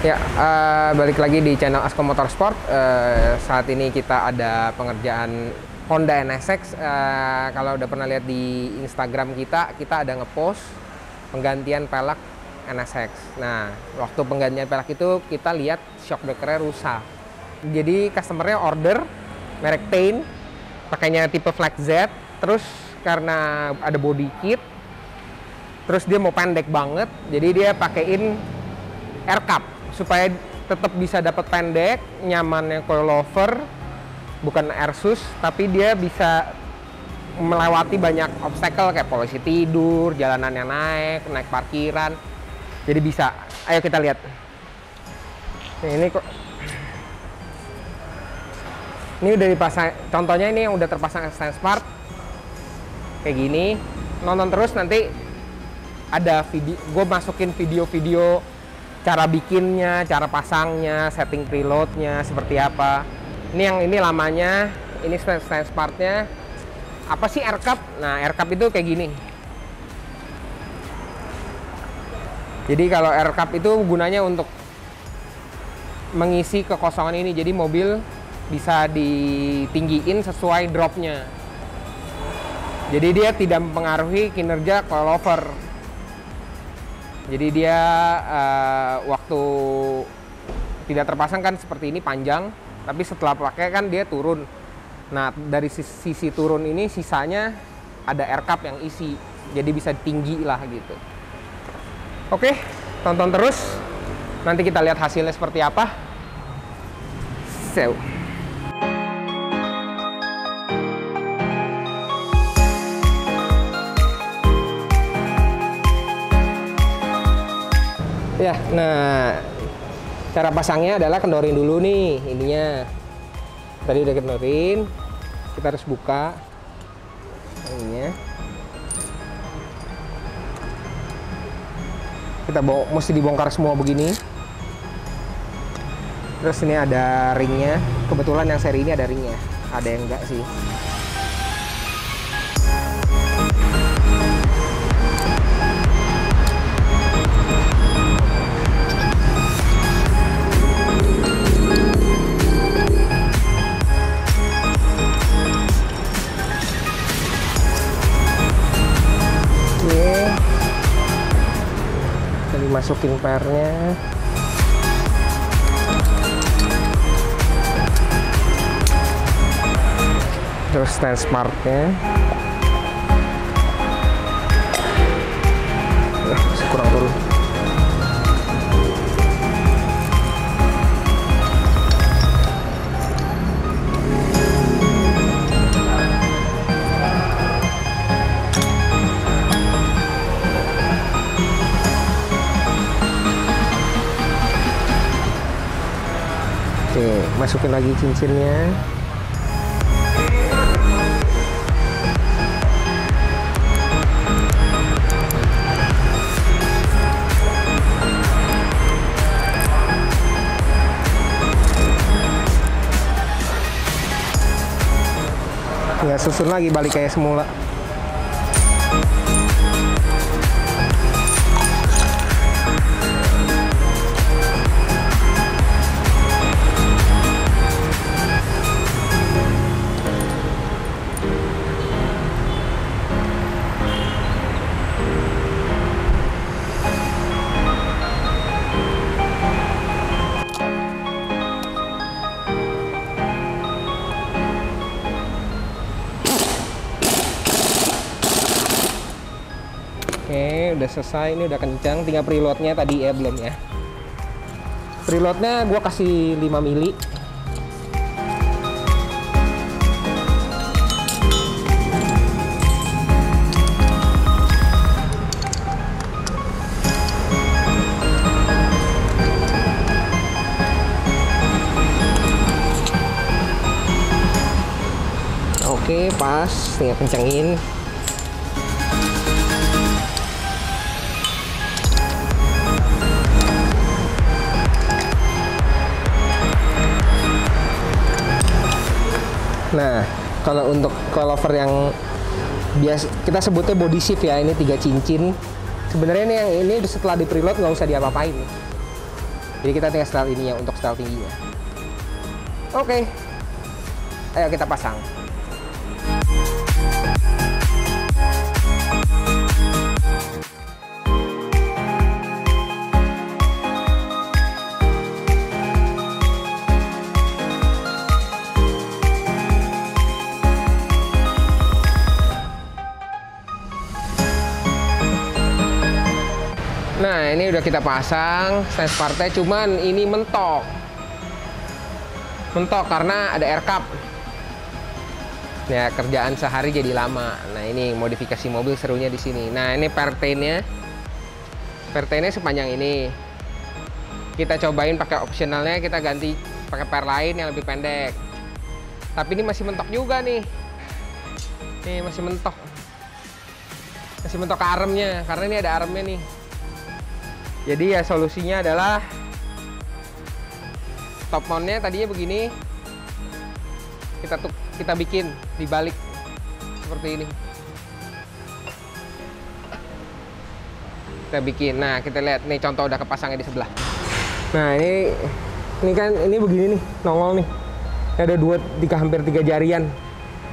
Ya, balik lagi di channel Asko Motorsport. Saat ini kita ada pengerjaan Honda NSX. Kalau udah pernah lihat di Instagram kita ada ngepost penggantian pelek NSX. Nah, waktu penggantian pelek itu kita lihat shock breaker-nya rusak. Jadi customer-nya order merek Tain, pakainya tipe Flex Z. Terus karena ada body kit, terus dia mau pendek banget, jadi dia pakein air cup supaya tetap bisa dapat pendek, nyamannya coilover, bukan airsus, tapi dia bisa melewati banyak obstacle kayak polisi tidur, jalanan yang naik parkiran. Jadi bisa. Ayo kita lihat. Ini kok. Ini udah dipasang. Contohnya ini yang udah terpasang stand smart. Kayak gini. Nonton terus nanti ada video. Gue masukin video-video cara bikinnya, cara pasangnya, setting preloadnya seperti apa. Ini yang ini lamanya, ini stand smartnya. Apa sih air cup? Nah, air cup itu kayak gini. Jadi kalau air cup itu gunanya untuk mengisi kekosongan ini. Jadi mobil bisa ditinggiin sesuai dropnya. Jadi dia tidak mempengaruhi kinerja coilover. Jadi dia waktu tidak terpasang kan seperti ini panjang, tapi setelah pakai kan dia turun. Nah, dari sisi turun ini sisanya ada air cup yang isi, jadi bisa tinggi lah gitu. Oke, tonton terus. Nanti kita lihat hasilnya seperti apa. So. Ya, nah cara pasangnya adalah kendorin dulu nih ininya. Tadi udah kendorin, kita harus buka ininya. Kita mesti dibongkar semua begini. Terus ini ada ringnya. Kebetulan yang seri ini ada ringnya. Ada yang enggak sih. Masukin pernya, terus stand smartnya, masih kurang turun. Oke, masukin lagi cincinnya. Ya, susun lagi balik kayak semula. Oke, udah selesai. Ini udah kencang. Tinggal preloadnya tadi ya, belum ya. Preloadnya gue kasih 5 mili. Oke, pas. Tinggal kencangin. Nah, kalau untuk coilover yang biasa kita sebutnya body shift ya, ini 3 cincin. Sebenarnya ini yang ini setelah di preload nggak usah diapa-apain. Jadi kita tinggal setel ininya untuk setel tingginya. Oke, ayo kita pasang. Nah, ini udah kita pasang stance partnya, cuman ini mentok karena ada air cup. Ya, kerjaan sehari jadi lama. Nah, ini modifikasi mobil serunya di sini. Nah, ini pertainnya sepanjang ini. Kita cobain pakai optionalnya, kita ganti pakai per lain yang lebih pendek. Tapi ini masih mentok juga nih. Nih masih mentok ke armnya, karena ini ada armnya nih. Jadi ya solusinya adalah top mountnya tadinya begini, kita bikin dibalik seperti ini. Kita bikin. Nah, kita lihat nih contoh udah kepasangnya di sebelah. Nah, ini kan ini begini nih, nongol nih. Ada hampir 3 jarian.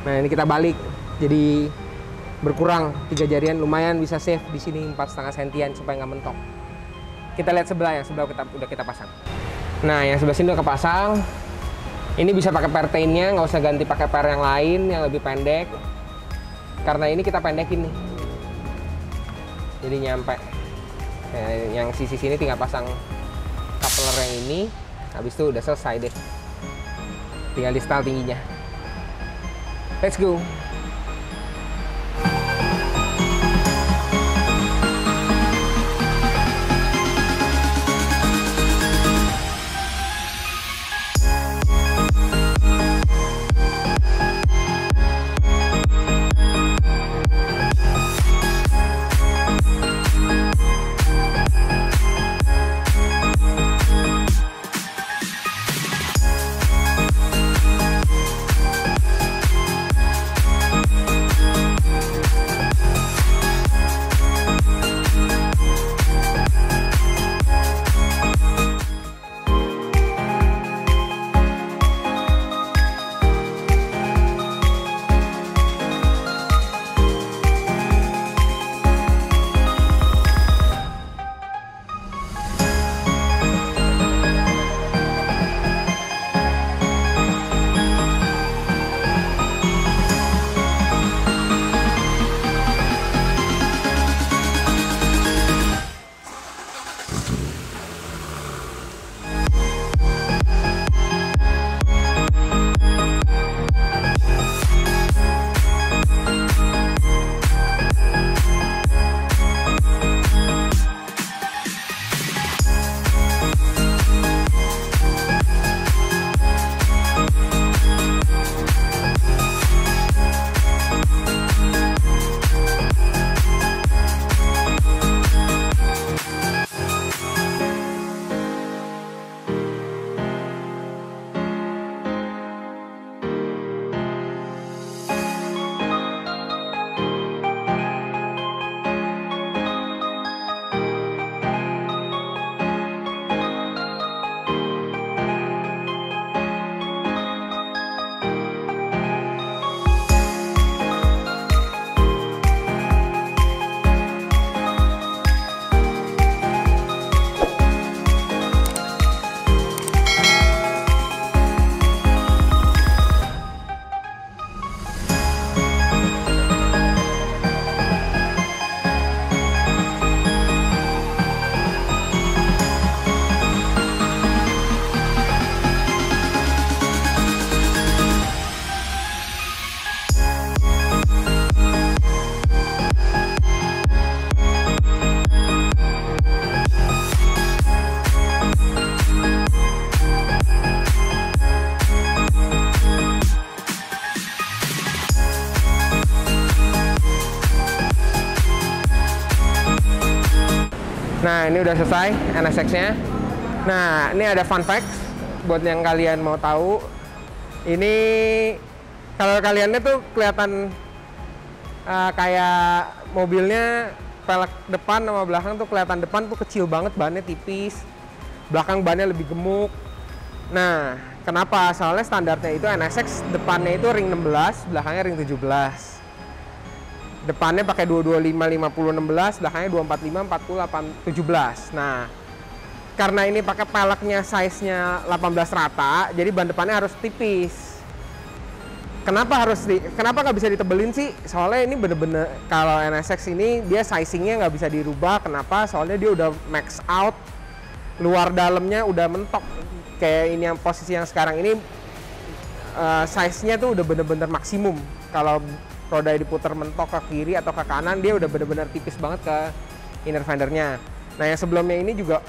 Nah, ini kita balik. Jadi berkurang 3 jarian, lumayan bisa save di sini 4,5 sentian supaya nggak mentok. Kita lihat sebelah, yang sebelah udah kita pasang. Nah, yang sebelah sini udah kepasang. Ini bisa pakai pertainnya, nggak usah ganti pakai per yang lain yang lebih pendek. Karena ini kita pendekin nih. Jadi nyampe. Nah, yang sisi sini tinggal pasang coupler yang ini. Habis itu udah selesai deh. Tinggal di setel tingginya. Let's go. Nah, ini udah selesai NSX-nya. Nah, ini ada fun fact buat yang kalian mau tahu. Ini kalau kalian lihat tuh kelihatan kayak mobilnya pelek depan sama belakang tuh kelihatan depan tuh kecil banget, bannya tipis. belakang bannya lebih gemuk. Nah, kenapa? Soalnya standarnya itu NSX depannya itu ring 16, belakangnya ring 17. Depannya pakai 225 50 16, belakangnya 245 40 8 17. Nah, karena ini pakai peleknya size-nya 18 rata, jadi ban depannya harus tipis. Kenapa nggak bisa ditebelin sih? Soalnya ini bener-bener kalau NSX ini dia sizingnya nggak bisa dirubah. Kenapa? Soalnya dia udah max out, luar dalamnya udah mentok. Kayak ini yang posisi yang sekarang ini size-nya tuh udah bener-bener maksimum. Kalau roda diputar mentok ke kiri atau ke kanan, dia udah bener-bener tipis banget ke inner fendernya. Nah, yang sebelumnya ini juga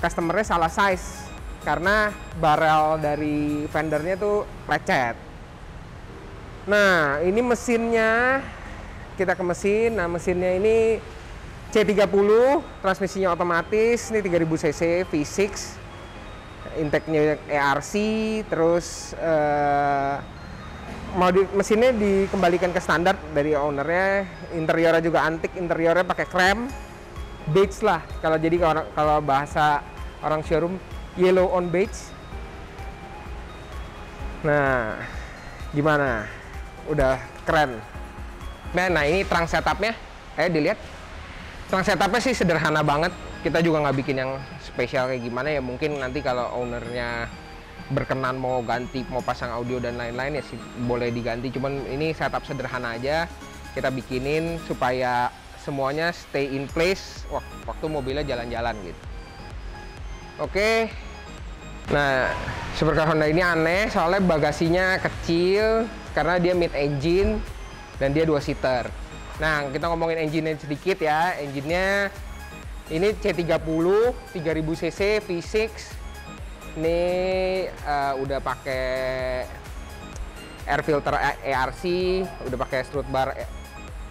customernya salah size karena barel dari fendernya tuh lecet. Nah, ini mesinnya, kita ke mesin. Nah, mesinnya ini C30, transmisinya otomatis, ini 3000 cc V6, intake-nya ERC, terus mesinnya dikembalikan ke standar dari ownernya. Interiornya juga antik, interiornya pakai krem, beige lah. Kalau bahasa orang showroom, yellow on beige. Nah, gimana? Udah keren. Nah, ini trunk setupnya, dilihat. Trunk setupnya sih sederhana banget. Kita juga nggak bikin yang spesial kayak gimana ya. Mungkin nanti kalau ownernya berkenan mau ganti, mau pasang audio dan lain-lain ya sih boleh diganti. Cuman ini setup sederhana aja. Kita bikinin supaya semuanya stay in place waktu mobilnya jalan-jalan gitu. Oke. Nah, supercar Honda ini aneh soalnya bagasinya kecil karena dia mid engine dan dia 2-seater. Nah, kita ngomongin engine-nya sedikit ya. Engine-nya ini C30 3000 cc V6. Ini udah pakai air filter ERC, udah pakai strut bar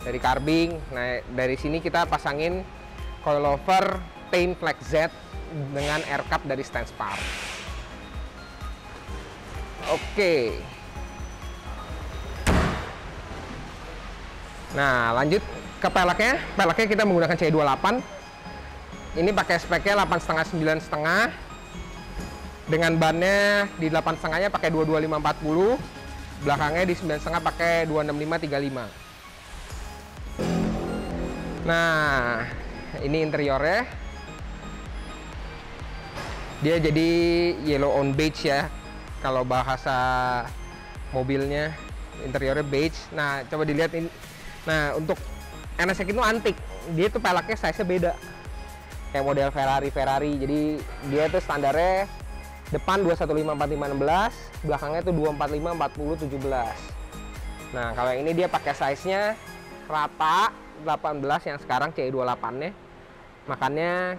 dari Carbing. Nah, dari sini kita pasangin coilover Paint Flex Z dengan air cup dari Stanspar. Oke. Nah, lanjut ke peleknya. Peleknya kita menggunakan C28. Ini pakai speknya 8,5 9,5. Dengan bannya di 8,5-nya pakai 225 40. Belakangnya di 9,5 pakai 265 35. Nah, ini interiornya. Dia jadi yellow on beige ya. Kalau bahasa mobilnya, interiornya beige. Nah, coba dilihat ini. Nah, untuk NSX itu antik. Dia tuh peleknya size-nya beda. Kayak model Ferrari. Jadi dia tuh standarnya depan 215 45 16, belakangnya tuh 245 40 17. Nah, kalau yang ini dia pakai size-nya rata 18 yang sekarang C28-nya. Makanya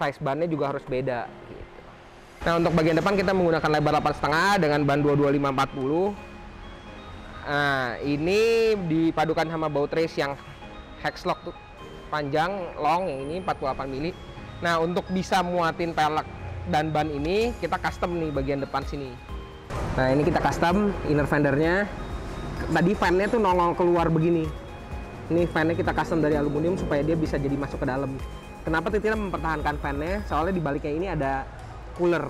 size bannya juga harus beda gitu. Nah, untuk bagian depan kita menggunakan lebar 8,5 dengan ban 225 40. Nah, ini dipadukan sama baut race yang hexlock tuh panjang long, yang ini 48 mili. Nah, untuk bisa muatin pelek dan ban ini kita custom nih bagian depan sini. Nah, ini kita custom inner fendernya. Tadi fan-nya tuh nongol keluar begini. Ini fan-nya kita custom dari aluminium supaya dia bisa jadi masuk ke dalam. Kenapa Titina mempertahankan fan-nya? Soalnya di baliknya ini ada cooler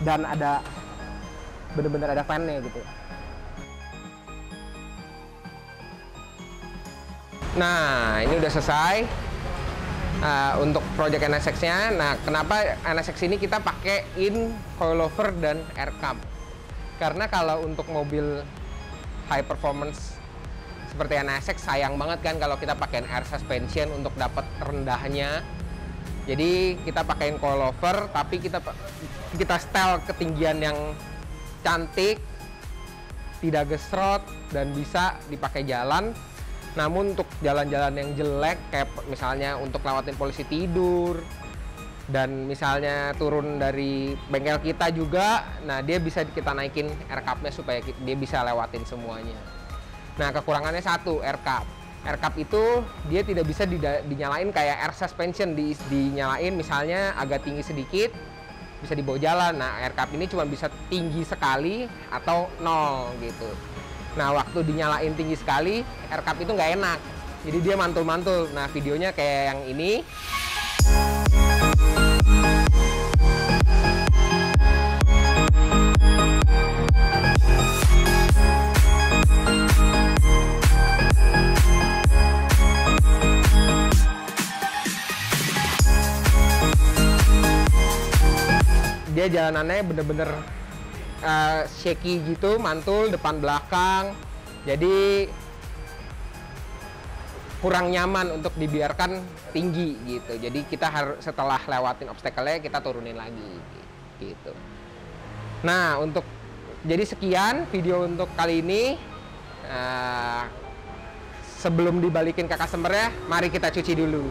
dan ada bener-bener ada fan-nya gitu. Nah, ini udah selesai untuk project NSX-nya. Nah, kenapa NSX ini kita pakein coilover dan air cup? Karena kalau untuk mobil high performance seperti NSX sayang banget kan kalau kita pakein air suspension untuk dapat rendahnya. Jadi kita pakein coilover, tapi kita setel ketinggian yang cantik, tidak gesrot dan bisa dipakai jalan. Namun untuk jalan-jalan yang jelek kayak misalnya untuk lewatin polisi tidur dan misalnya turun dari bengkel kita juga, nah dia bisa kita naikin air cup-nya supaya dia bisa lewatin semuanya. Nah, kekurangannya satu, air cup. Air cup itu dia tidak bisa dinyalain kayak air suspension, dinyalain misalnya agak tinggi sedikit bisa dibawa jalan. Nah, air cup ini cuma bisa tinggi sekali atau nol gitu. Nah, waktu dinyalain tinggi sekali, air cup itu nggak enak. Jadi dia mantul-mantul. Nah, videonya kayak yang ini. dia jalanannya bener-bener shaky gitu, mantul depan belakang, jadi kurang nyaman untuk dibiarkan tinggi gitu. Jadi kita harus setelah lewatin obstacle-nya kita turunin lagi gitu. Nah, jadi sekian video untuk kali ini. Sebelum dibalikin ke customer-nya, mari kita cuci dulu.